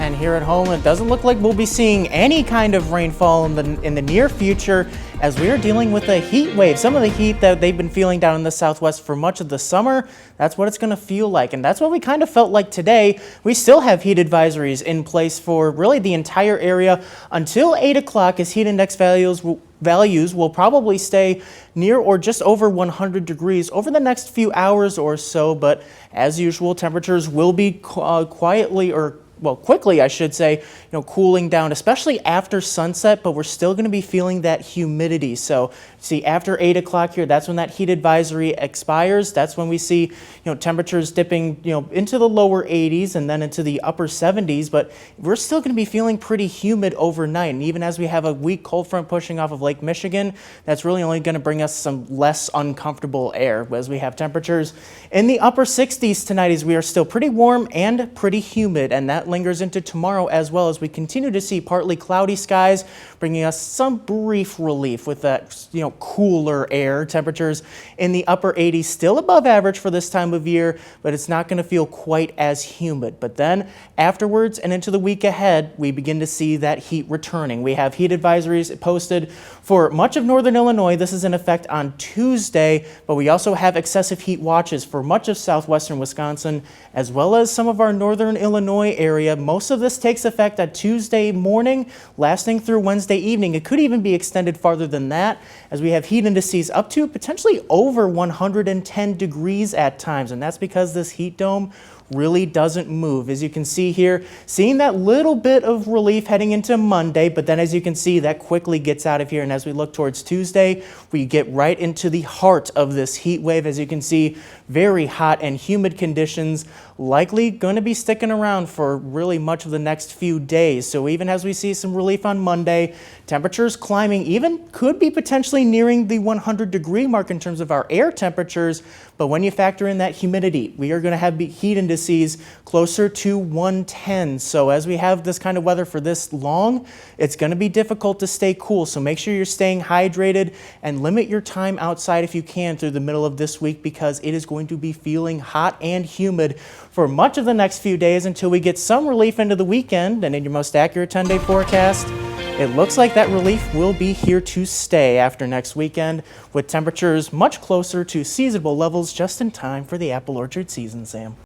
And here at home, it doesn't look like we'll be seeing any kind of rainfall in the near future as we are dealing with a heat wave. Some of the heat that they've been feeling down in the southwest for much of the summer, that's what it's going to feel like. And that's what we kind of felt like today. We still have heat advisories in place for really the entire area until 8 o'clock as heat index values will probably stay near or just over 100 degrees over the next few hours or so. But as usual, temperatures will be quickly, I should say, cooling down, especially after sunset, but we're still going to be feeling that humidity. So see, after 8 o'clock here, that's when that heat advisory expires. That's when we see, temperatures dipping, into the lower 80s and then into the upper 70s, but we're still going to be feeling pretty humid overnight. And even as we have a weak cold front pushing off of Lake Michigan, that's really only going to bring us some less uncomfortable air as we have temperatures in the upper 60s tonight as we are still pretty warm and pretty humid. And that lingers into tomorrow as well as we continue to see partly cloudy skies, bringing us some brief relief with that, cooler air. Temperatures in the upper 80s, still above average for this time of year, but it's not going to feel quite as humid. But then afterwards and into the week ahead, we begin to see that heat returning. We have heat advisories posted for much of northern Illinois. This is in effect on Tuesday, but we also have excessive heat watches for much of southwestern Wisconsin, as well as some of our northern Illinois area. Most of this takes effect on Tuesday morning, lasting through Wednesday evening. It could even be extended farther than that, as we have heat indices up to potentially over 110 degrees at times, and that's because this heat dome really doesn't move. As you can see here, seeing that little bit of relief heading into Monday, but then as you can see, that quickly gets out of here. And as we look towards Tuesday, we get right into the heart of this heat wave. As you can see, very hot and humid conditions likely going to be sticking around for really much of the next few days. So even as we see some relief on Monday, temperatures climbing, even could be potentially nearing the 100-degree mark in terms of our air temperatures. But when you factor in that humidity, we are going to have heat indices closer to 110. So as we have this kind of weather for this long, it's going to be difficult to stay cool. So make sure you're staying hydrated and limit your time outside if you can through the middle of this week, because it is going to be feeling hot and humid for much of the next few days until we get some relief into the weekend. And in your most accurate 10-day forecast, it looks like that relief will be here to stay after next weekend, with temperatures much closer to seasonable levels just in time for the apple orchard season, Sam.